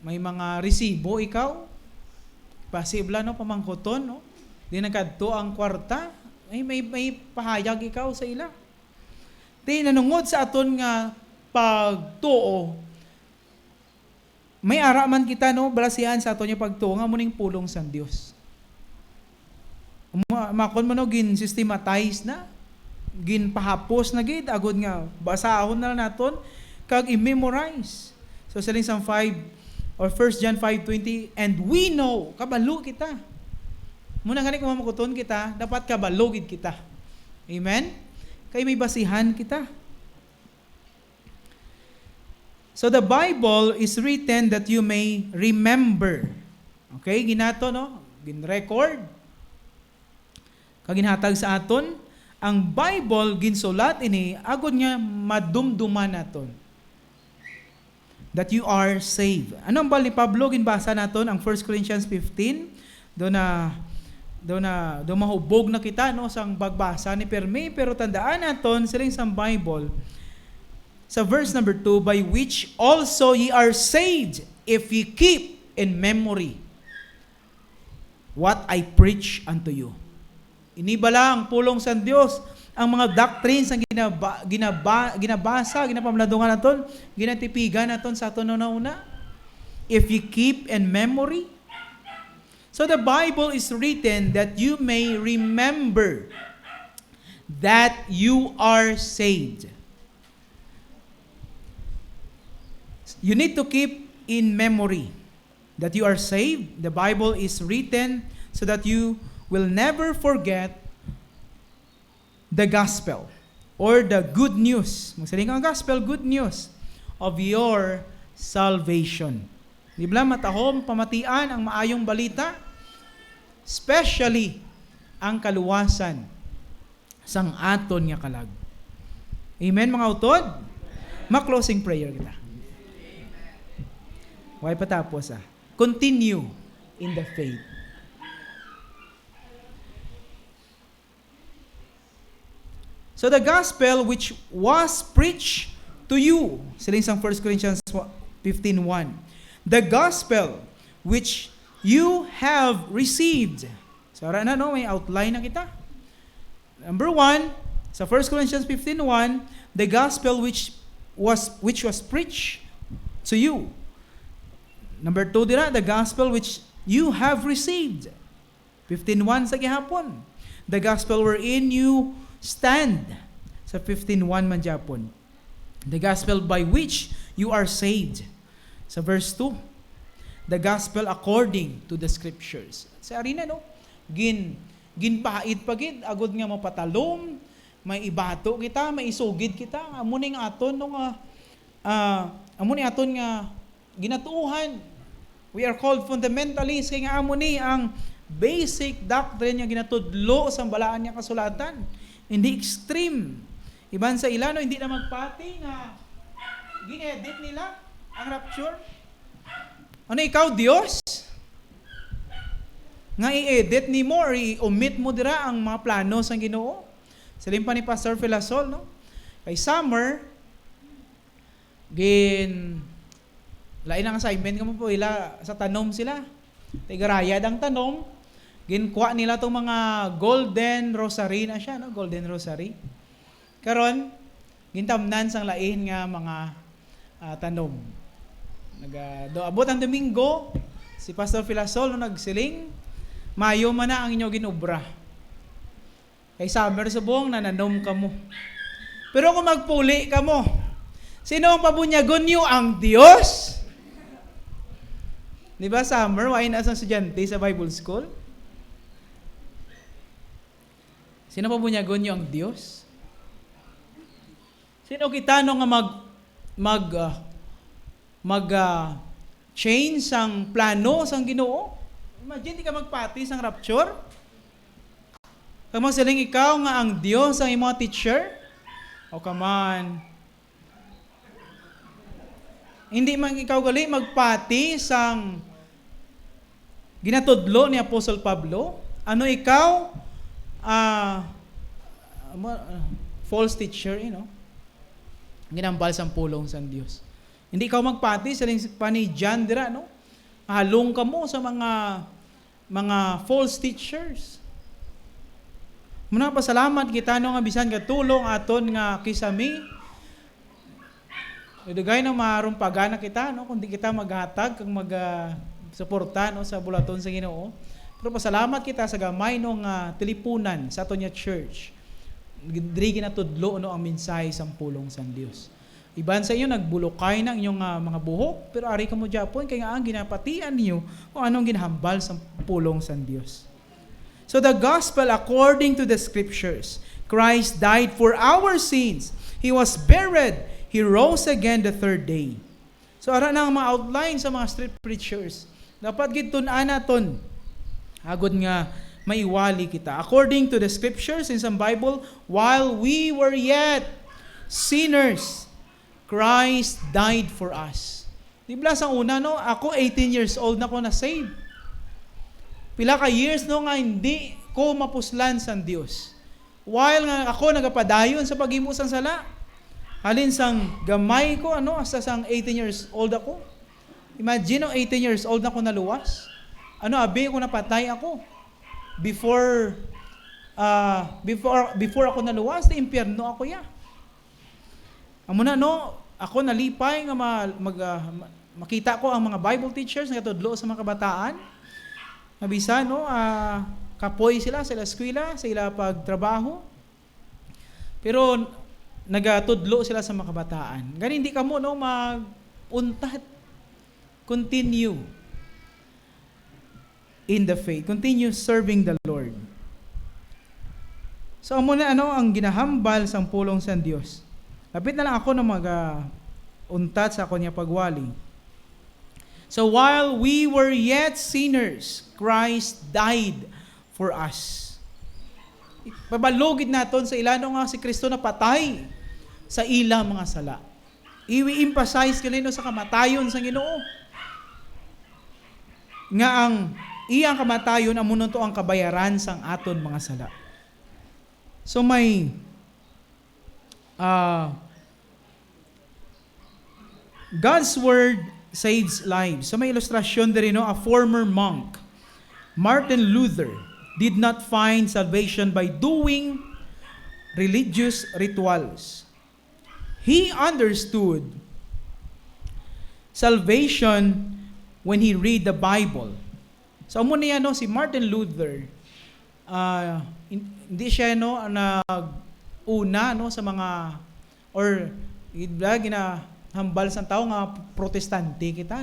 May mga resibo ikaw, pasible, no? Pamangkoton, no? Di nagkadto ang kwarta, may pahayag ikaw sa ila. Di nanungod sa aton nga pagtuo, may ara man kita, no, balasihan sa ato niya pagtuo nga muning pulong sa Dios. Makon mo, no, gin systematize na, gin pahapos na gid, agod nga basahon na naton kag i-memorize. So sa Linsang 5 or 1 John 5:20, and we know, kabalo kita. Muna gani kung mamukuton kita, dapat kabalo gid kita. Amen? Kay may basihan kita. So the Bible is written that you may remember. Okay, ginato, no? Gin-record. Kaginhatag sa aton, ang Bible ginsulat ini agod nga madumduman naton. That you are saved. Anong bali Pablo ginbasa naton ang 1 Corinthians 15? Do mahubog na kita, no, sang bagbasa ni Permi, pero tandaan naton siling sang Bible. Sa verse number 2, by which also ye are saved, if ye keep in memory what I preach unto you. Inibala ang pulong sa Dios, ang mga doctrines ang ginabasa, ginapamladungan naton, ginatipigan naton sa aton una. If ye keep in memory. So the Bible is written that you may remember that you are saved. You need to keep in memory that you are saved. The Bible is written so that you will never forget the gospel or the good news. Magsaling ang gospel, good news of your salvation. Di ba matahom pamatian ang maayong balita? Especially ang kaluwasan sang aton nga kalag. Amen mga utod? Ma-closing prayer kita. Why patapos Continue in the faith. So the gospel which was preached to you, siling sang 1 Corinthians 15:1. The gospel which you have received. So na, no, may outline na kita. Number 1, sa 1 Corinthians 15:1, the gospel which was preached to you. Number 2 dira, the gospel which you have received. 15:1 sa gihapon. The gospel wherein you stand. Sa 15:1 man Japon. The gospel by which you are saved. Sa verse 2, the gospel according to the scriptures. Sa arina, no? Ginpahid pagid agud nga mapatalom, may ibato kita, may isugid kita. Amuning aton no nga amuning aton nga ginatuuhan. We are called fundamentalists kay nga amo ni ang basic doctrine nga ginatudlo sa balaan niya kasulatan. Hindi extreme. Iban sa ilano, hindi na magpati nga gin-edit nila ang rapture. Ano ikaw, Dios? Nga i-edit ni mo or i-omit mo dira ang mga plano sa Ginoo. Silim pa ni Pastor Filasol, no? Kay summer, lain ang assignment ka mo po, ila sa tanom sila. Tigarayad ang tanom, ginkuha nila itong mga golden rosary na siya, no? Golden rosary. Karon, gintamnan sang lain nga mga tanom. Abot ang Domingo, si Pastor Filasol no, nagsiling, Mayo man na ang inyo ginubra. Kay summer subong, nananom ka mo. Pero kung magpuli ka mo, sino ang pabunyagon niyo? Ang Diyos? Di ba summer, wain as ang estudyante sa Bible School? Sino pabunyagon niyo? Ang Diyos? Sino kita no nga change ang plano sang Ginoo? Imagine, di ka magpati sang rapture? Kamang siling ikaw nga ang Diyos ang imong teacher? O kaman, hindi man ikaw gali magpati sang ginatudlo ni Apostle Pablo? Ano ikaw? False teacher, ginambal sang pulong sang Diyos. Hindi ikaw magpati sa panidyan dira, no? Halong ka mo sa mga false teachers. Muna pasalamat kita no nga bisan ka tulong aton nga kisami. Dugay na maarong pagana kita no kundi kita maghatag kag suporta no sa bulaton sa Ginoo. Pero pasalamat kita sa gamay no nga tilipunan sa aton nga church. Diri ginatudlo no ang mensahe sang pulong sang Dios. Iban sa iyo, nagbulokay ng inyong mga buhok, pero ari ka mo Japon, kaya nga ang ginapatian niyo kung anong ginahambal sa pulong sa Diyos. So the gospel according to the scriptures, Christ died for our sins. He was buried. He rose again the third day. So ara na ang mga outline sa mga street preachers. Dapat gitun-an naton. Agod nga maiwali kita. According to the scriptures in some Bible, while we were yet sinners, Christ died for us. Di ba sa una, no? Ako 18 years old na ko na saved. Pila ka years, no, nga hindi ko mapuslan sa Diyos. While nga ako nagapadayon sa pag-imusang sala, halin sang gamay ko, asa sang 18 years old ako. Imagine, 18 years old na ko naluwas. Abi ko napatay ako. Before ako naluwas, na impyerno ako ya. Amo na ako nalipay nga makita ko ang mga Bible teachers nga tudlo sa mga kabataan. Mabisa kapoy sila sa eskwela, sa ila pagtrabaho. Pero nagatudlo sila sa mga kabataan. Gani hindi ka mo maguntat. Continue in the faith. Continue serving the Lord. So amo na ang ginahambal sang pulong sa Dios. Lapit na lang ako na mag-untat sa ako niya pagwali. So while we were yet sinners, Christ died for us. Pabalugid naton sa ilano nga si Kristo na patay sa ilang mga sala. I-emphasize kanino sa kamatayon sa Ginoo. Nga ang iyang kamatayon amunon to ang kabayaran sang aton mga sala. So may God's word saves lives. So may ilustrasyon din a former monk, Martin Luther, did not find salvation by doing religious rituals. He understood salvation when he read the Bible. So amo niya si Martin Luther, hindi siya nag-una sa mga or ginahambal sa tao nga protestante kita,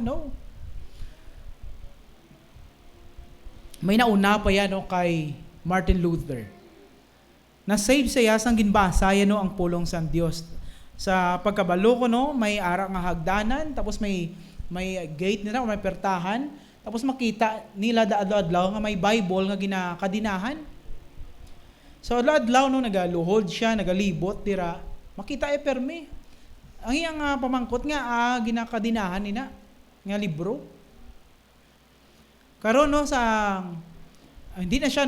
May nauna pa yan kay Martin Luther. Na-save siya sang ginbasa yan ang pulong sa Dios. Sa pagkabalo ko may ara nga hagdanan, tapos may gate nila, may pertahan, tapos makita nila adlaw nga may Bible nga ginakadinahan. So adlaw nagaluhod siya, nagalibot dira, makita permi. Ang iyang pamangkot nga ginakadinahan nina nga libro. Karon sa hindi na siya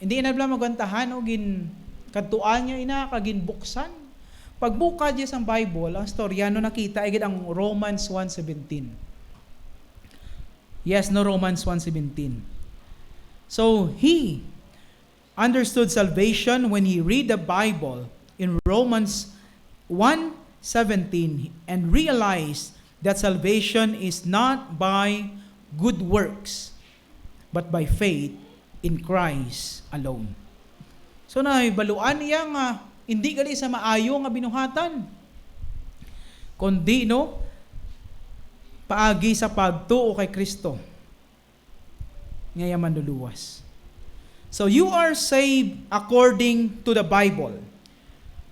Hindi na bala magwantahan o gin kadtuan niya ina kagin buksan. Pagbuka diya sa Bible, ang storyano nakita ay ang Romans 1:17. Yes, no, Romans 1:17. So he understood salvation when he read the Bible in Romans 1:17 and realized that salvation is not by good works but by faith in Christ alone. So nahibaluan niya nga hindi gali sa maayo nga binuhatan, kundi no paagi sa pagtuo kay Kristo ngaya manluluwas. So you are saved according to the Bible.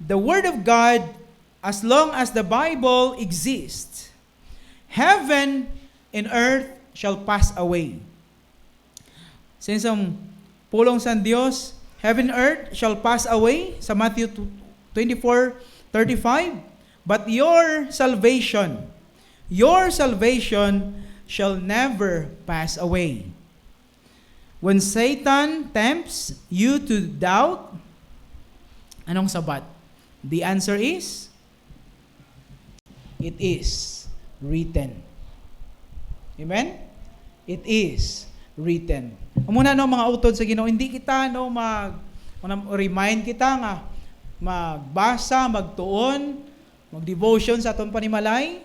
The Word of God, as long as the Bible exists, heaven and earth shall pass away. Since ang pulong sa Diyos, heaven and earth shall pass away sa Matthew 24:35. But your salvation shall never pass away. When Satan tempts you to doubt, anong sabat? The answer is, it is written. Amen? It is written. Muna no mga utod sa Ginoo, hindi kita no remind kita nga magbasa, magtuon, magdevotion sa aton panimalay.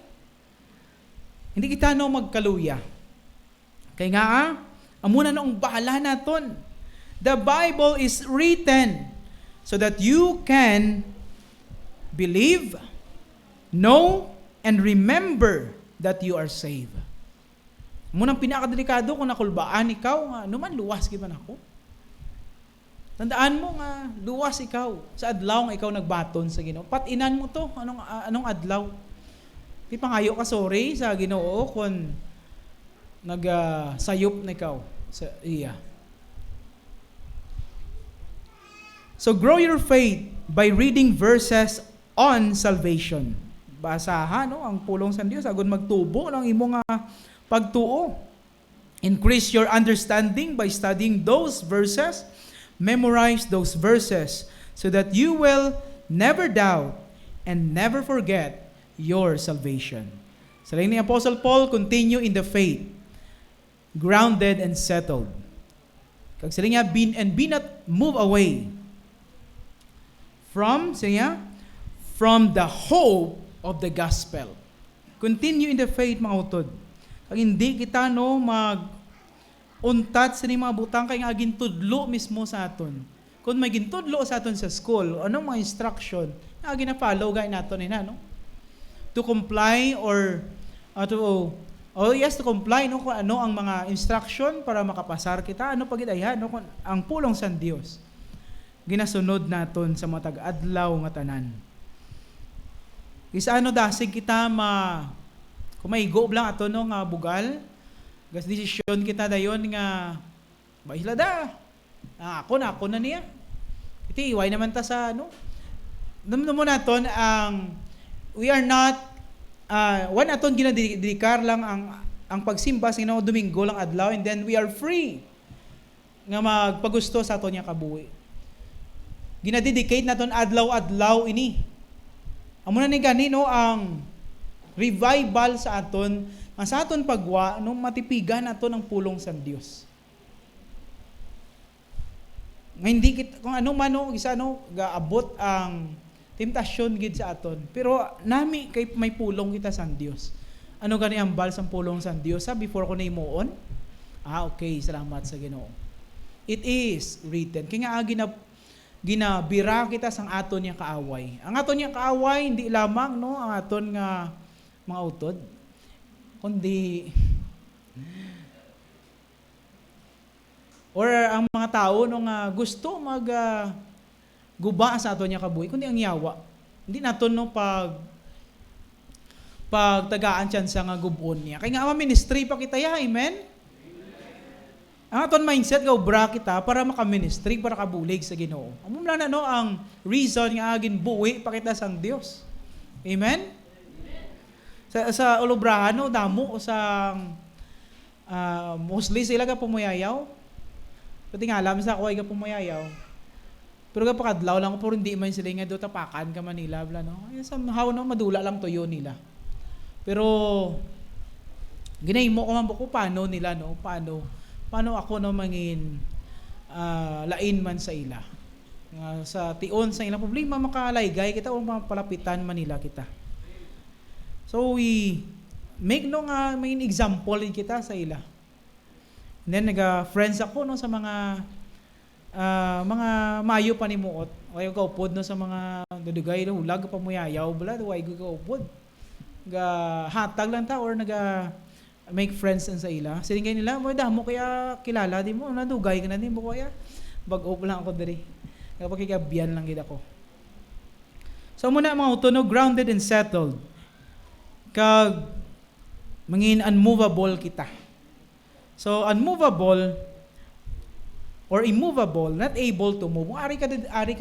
Hindi kita no magkaluya. Kaya nga amuna noong bahala naton. The Bible is written so that you can believe, know, and remember that you are saved. Munang pinakadelikado kung nakulbaan ikaw nga man luwas giban ako. Tandaan mo nga luwas ikaw sa adlaw nga ikaw nagbaton sa Ginoo. Patinan mo to anong adlaw. Di pangayo ka sorry sa Ginoo kung nagsayop na ikaw sa iya. So grow your faith by reading verses on salvation. Basahan ang pulong sa Dios agon magtubo ng imong pagtuo. Increase your understanding by studying those verses. Memorize those verses so that you will never doubt and never forget your salvation. Sa lain ni Apostle Paul, continue in the faith, grounded and settled. Kag sila niya, be not move away from the hope of the gospel. Continue in the faith, mga utod. Kag hindi kita untat sa mga butang kay nga gintudlo mismo sa aton. Kung may gintudlo sa aton sa school, anong mga instruction, nga gina-follow gay naton ina, no? To comply to comply no kung ano ang mga instruction para makapasar kita, ano pagidayhan no kung ang pulong sa Dios. Ginasunod naton sa matag adlaw nga tanan. Isa dasig kita kung maigo lang ato no nga bugal, gas desisyon kita dayon nga bahila da. Ako na niya. Iti iway naman ta sa Namnamo naton we are not one aton ginadedikar lang ang pagsimba sa Ginoo Domingo lang adlaw, and then we are free nga magpagusto sa aton nga kabuhi. Ginadedicate naton adlaw-adlaw ini. Amo na ni gani ang revival sa aton nga sa aton pagwa matipigan naton ang pulong sa Dios. Nga hindi kita, kung ano man gaabot ang temptasyon gid sa aton. Pero nami kay may pulong kita sa Dios. Ano gani ang bal sa pulong sa Dios before ko na imuon? Okay, salamat sa Ginoo. It is written. Kaya nga ginabira kita sang aton nga kaaway. Ang aton nga kaaway hindi lamang ang aton nga mga utod, kundi or ang mga tao nga gusto guba sa aton nga kabuhi, kundi ang yawa. Hindi naton pagtagaan siya nga gubon niya. Kaya nga ministry pa kita amen? Ang aton mindset obra kita para maka-ministry, para kabulig sa Ginoo. Amumla na ang reason nga agin buwi pa kita sang Dios. Amen? Sa ulubrahan damo sa mostly sila ka pumuyayaw. Pati nga alam sa ako ay ka pumayayaw. Pero kapag adlaw lang ko pero hindi man sila nga do tapakan ka Manila bla no. Ay somehow no madula lang tuyo nila. Pero ginahimo ko man ko paano nila no, paano ako no mangin lain man sa ila. Sa tion sa ilang problema makalaygay kita o mapalapitan Manila kita. So we make no nga main example kita sa ila. And then friends ako no sa mga mayo pa ni muot. Ayaw ka upod no sa mga dudugay no hulag pa mo yayaw bala way ka upod. Hatag lang ta or make friends sa ila. Sining nila mo damo kaya kilala di mo nadugay ka na din mo kaya bag-op lang ako diri. Kapag kikabiyan lang gid ako. So muna mga utono grounded and settled. Kag mangin unmovable kita. So unmovable or immovable, not able to move. Ari ka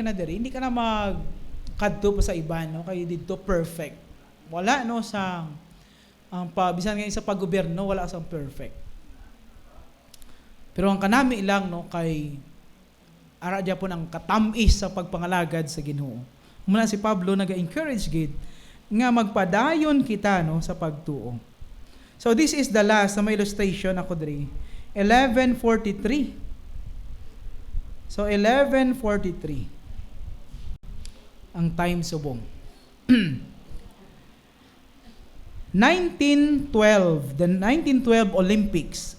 na diri, hindi ka na magkadto pa sa iba no kay didto perfect. Wala no sa ang bisan nga sa paggobyerno wala sang perfect. Pero ang kanami lang no kay ara dia po ang katamis sa pagpangalagad sa Ginoo. Muna si Pablo naga-encourage gid nga magpadayon kita no sa pagtuo. So this is the last na may illustration ako diri. 11:43. So 11:43. Ang time subong. 1912, the 1912 Olympics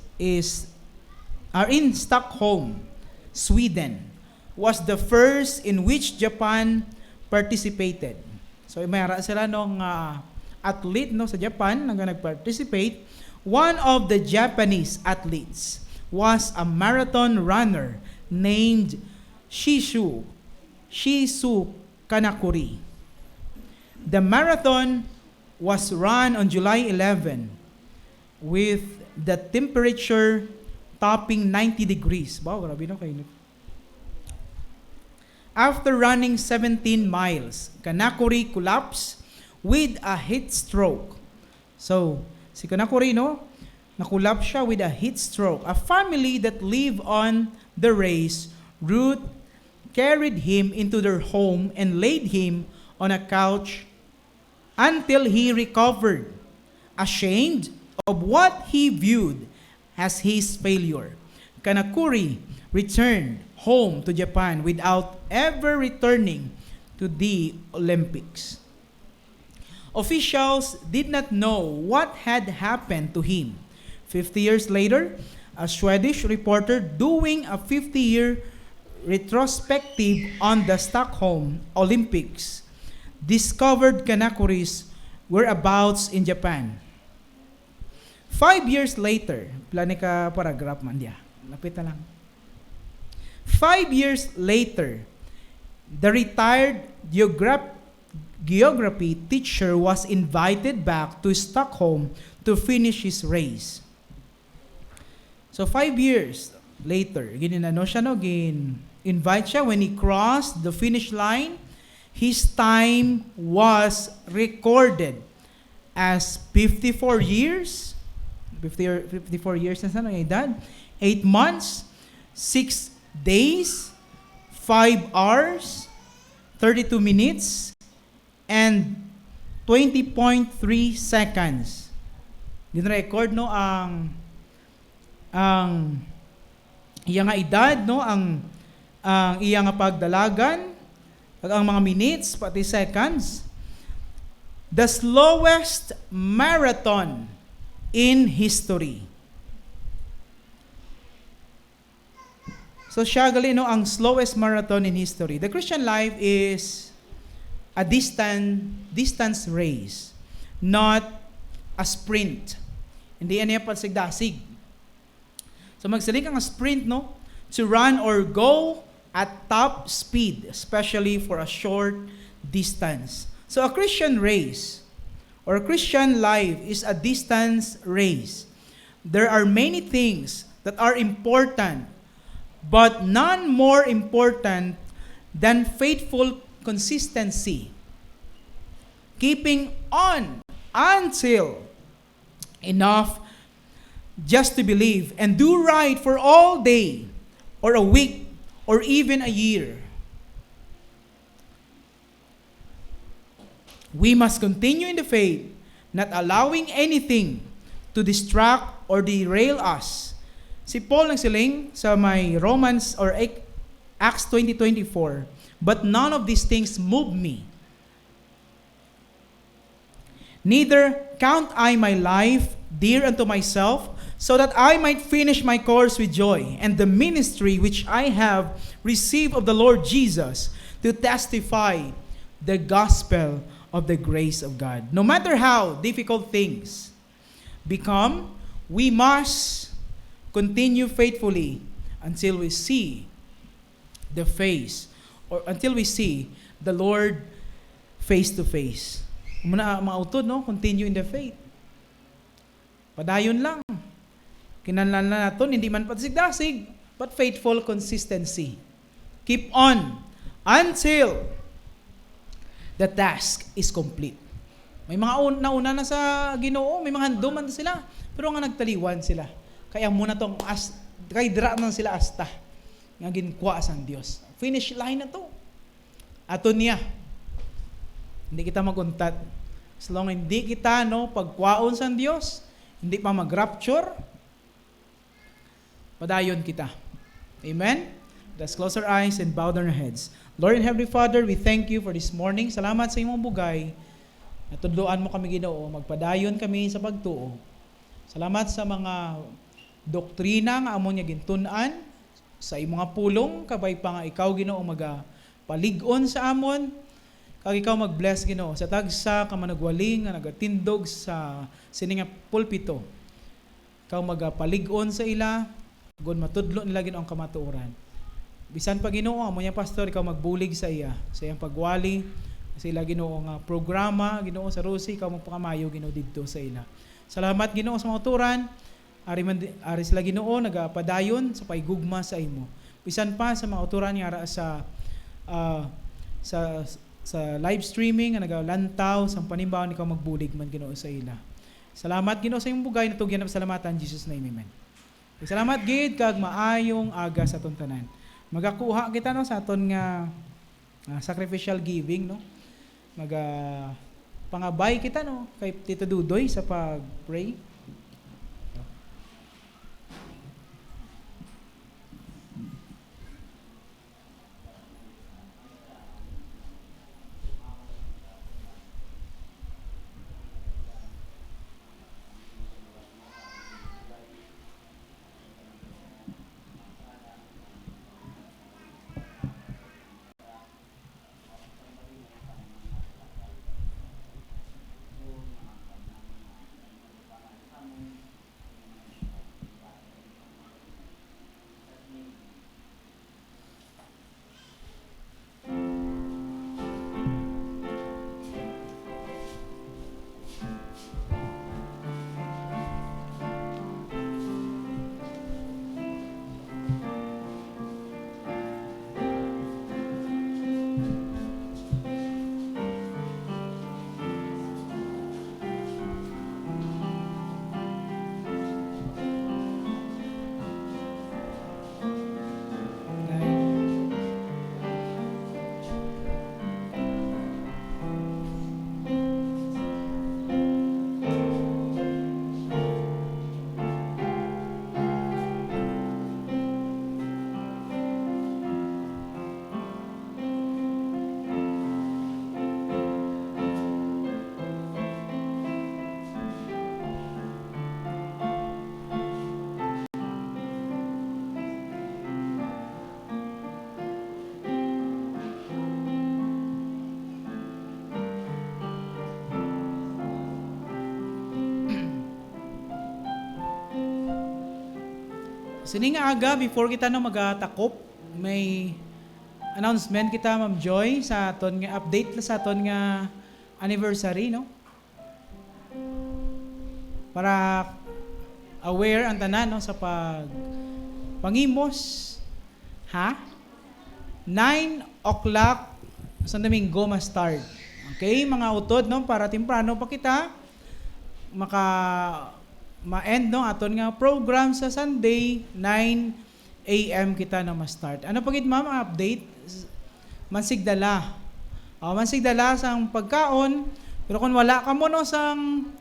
are in Stockholm, Sweden. Was the first in which Japan participated. So mayara sila nung athlete no sa Japan na nag-participate. One of the Japanese athletes was a marathon runner named Shizu Kanakuri. The marathon was run on July 11 with the temperature topping 90 degrees. Wow, grabe no kainit. After running 17 miles, Kanakuri collapsed with a heat stroke. So, si Kanakuri no, nakulapse siya with a heat stroke. A family that lived on the race route carried him into their home and laid him on a couch until he recovered, ashamed of what he viewed as his failure. Kanakuri returned home to Japan without ever returning to the Olympics. Officials did not know what had happened to him. 50 years later, a Swedish reporter doing a 50-year retrospective on the Stockholm Olympics discovered Kanakuri's whereabouts in Japan. 5 years later, plani ka paragraph man dia. Lapit na lang. 5 years later, the retired geography teacher was invited back to Stockholm to finish his race. So 5 years later, ginano siya no, invite siya. When he crossed the finish line, his time was recorded as 54 years. 54 years na sana ang edad. 8 months, 6 days, 5 hours, 32 minutes, and 20.3 seconds. Din-record no ang iya nga edad no ang iya nga pagdalagan ang mga minutes pati seconds. The slowest marathon in history. So siya gali no ang slowest marathon in history. The Christian life is a distance race, not a sprint. Hindi yan pagsigdasig. So magsaling kang sprint no, to run or go at top speed, especially for a short distance. So a Christian race or a Christian life is a distance race. There are many things that are important, but none more important than faithful consistency. Keeping on until enough just to believe and do right for all day, or a week, or even a year. We must continue in the faith, not allowing anything to distract or derail us. Si Paul nagsiling sa may Romans or Acts 20:24, but none of these things move me. Neither count I my life dear unto myself, so that I might finish my course with joy, and the ministry which I have received of the Lord Jesus, to testify the gospel of the grace of God. No matter how difficult things become, we must continue faithfully until we see the face, or until we see the Lord face to face. Muna mga utod, no? Continue in the faith. Padayon lang. Kinanlan na natin, hindi man patisig-dasig, but faithful consistency. Keep on until the task is complete. May mga nauna na sa Ginoo, may mga handom man sila, pero nga nagtaliwan sila. Kaya muna tong kay dira man sila asta nga ginkuha sang Dios. Finish line na to. Ato niya. Hindi kita maguntat. As long hindi kita pagkuhaon sang Dios, hindi pa mag-rapture, padayon kita. Amen? Let's close our eyes and bow down our heads. Lord and Heavenly Father, we thank you for this morning. Salamat sa imong bugay. Natudloan mo kami, Ginoo. Magpadayon kami sa pagtuo. Salamat sa mga doktrina nga amon niya gintun-an, sa imong nga pulong, kabay pa nga ikaw, Ginoo, palig-on sa amon. Kag ikaw mag-bless, Ginoo, sa tagsa ka managwaling nga nagatindog sa sininga pulpito. Ikaw palig-on sa ila, gun matudlo nila, Ginoo, ang kamatuoran. Bisan pa, Ginoo, amo niya pastor, ikaw magbulig sa iya, sa iyang pagwali, sa ila, Ginoo, nga programa, Ginoo, sa Rusi, ikaw magpakamayo, Ginoo, dito sa ila. Salamat, Ginoo, sa mga uturan. Ari sila, Ginoo, nagapadayon sa paigugma sa imo. Bisan pa sa mga uturan nga sa live streaming nga nagalantaw sa panimbaw, ikaw magbulig man, Ginoo, sa ila. Salamat, Ginoo, sa imong bugay, natugyan na pasalamatan, Jesus name, amen. Salamat, gid, kag maayong aga sa aton tanan. Magakuha kita sa aton nga sacrificial giving, pangabay kita kay Tito Dudoy sa pag-pray. Sining aga, before kita magatakop, may announcement kita, Ma'am Joy, sa aton nga update sa aton nga anniversary, para aware ang tanan sa pangimos. 9 o'clock sa Domingo ma-start. Okay, mga utod, para temprano pa kita ma-end aton nga program sa Sunday 9 AM kita na ma-start. Ano pagit ma'am, ang update? Mansigdala. Mansigdala sang pagkaon, pero kung wala ka mo no sang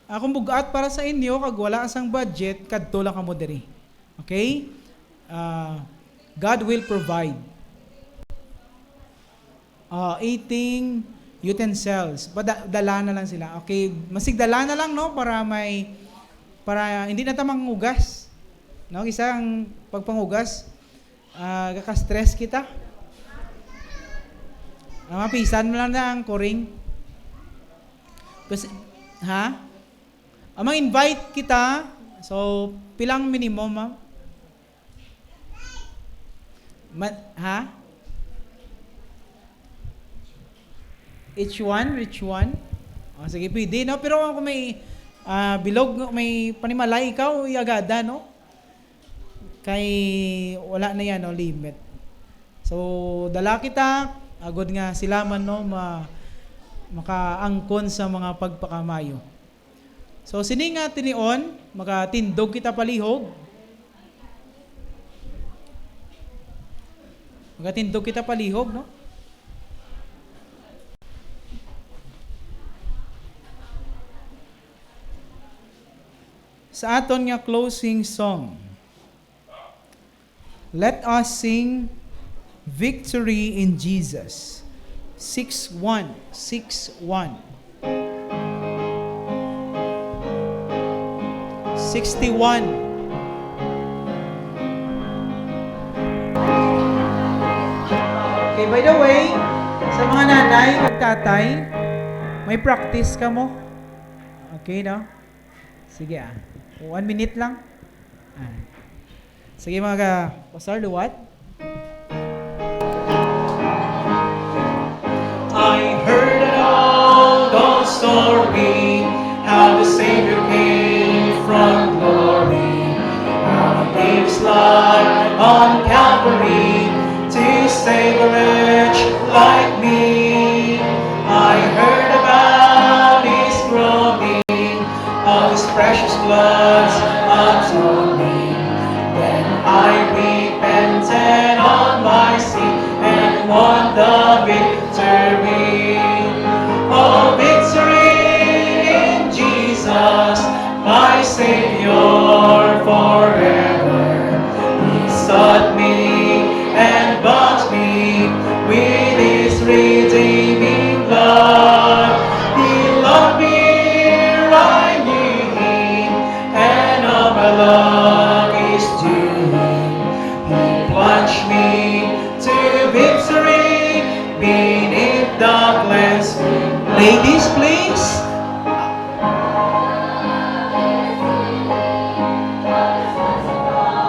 kung bugat para sa inyo, kag wala sang budget, kadto lang ka mo diri. Okay? God will provide. Eating utensils. Dala na lang sila. Okay, masigdala na lang no para hindi na tamang ugas. No, isang pagpangugas kaka-stress kita. Mapisan mo lang na ang koring. Kasi, amang invite kita. So, pilang minimum, ma'am? Each one? Sige, pwede, no? Pero kung may bilog, may panimalay ikaw, iagada, no? Kay wala na yan, no? Limit. So, dala kita, agod nga sila man, no? Makaangkon sa mga pagpakamayo. So, sini nga tinion, makatindog kita palihog. Makatindog kita palihog, no? Sa aton nga closing song, let us sing Victory in Jesus. 6-1. 61. Okay, by the way, sa mga nanay at tatay, may practice ka mo. Okay, no? Sige 1 minute lang. Sige mga pasar, luwat. I heard an old story, how the Savior came from glory, how he gave his life on Calvary to save a wretch like me. I heard about his groaning, of his precious blood's atoning. Then I repented on my sin and won the victory. Oh, victory in Jesus, my Savior forever. He sought me and bought me with his redeeming blood. He loved me, I knew him, and all my love is to him. He plunged me to victory beneath the glens. Ladies, please.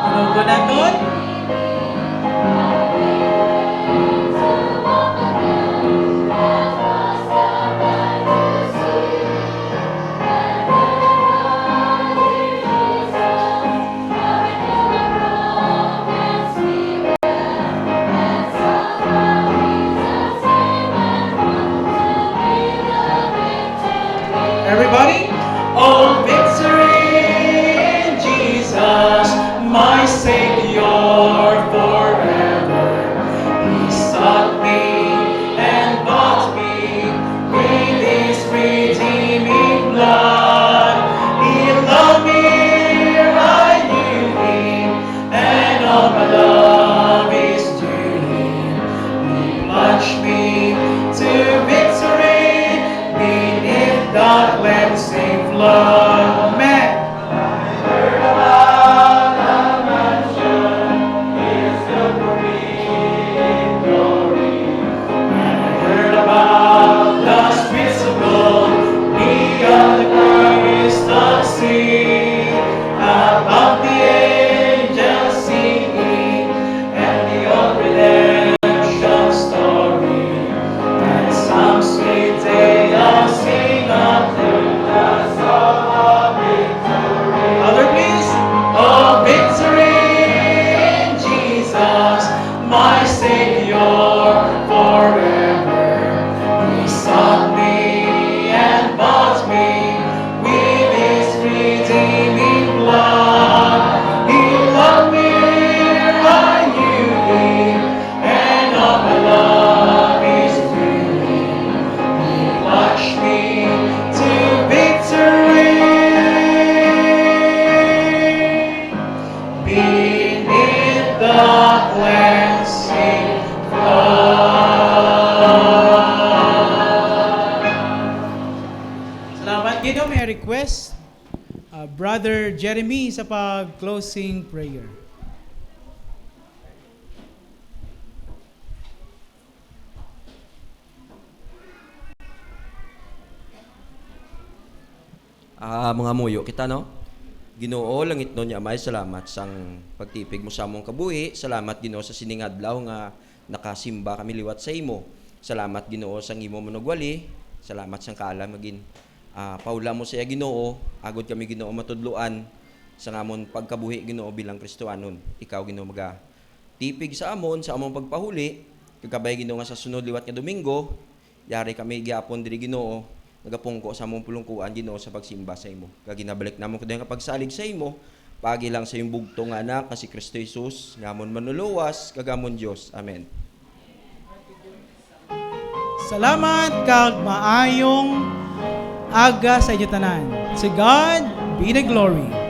Ano ko na doon? Everybody? Oh, victory in Jesus, my Savior forever. He sought me and bought me with his redeeming blood. He loved me, I knew him, and all my love is to him. He plunged me to victory beneath the cleansing flood. Amen. I heard about the mansion is built for me in glory. I heard about the streets of gold beyond the crystal sea, about the angels singing and the old redemption story. And some sweet day I'll sing up to the song. Salamat. Gino, may request. Brother Jeremy sa pag-closing prayer. Mga muyo kita no. Ginoo langit no niya may salamat sang pagtipig mo sa among kabuhi. Salamat Ginoo sa siningadlaw nga nakasimba kami liwat sa imo. Salamat Ginoo sang imo manugwali. Salamat sang kaalam magin paula mo sa Ginoo. Agod kami Ginoo matudluan sa amon pagkabuhi Ginoo bilang Kristohanon. Ikaw Ginoo maga tipig sa amon sa among pagpahuli. Kagabay Ginoo nga sa sunod liwat nga Domingo, yari kami gyapon diri Ginoo. Nagapungko sa among pulungkuan Ginoo sa pagsimba sa imo. Kaginabalik namon kadayang kapagsalig sa imo, pagi lang sa imong bugtong anak nga si Kristo Jesus, ngamon manuluwas kagamon Dios. Amen. Salamat kag maayong aga sa inyo tanan. To God be the glory.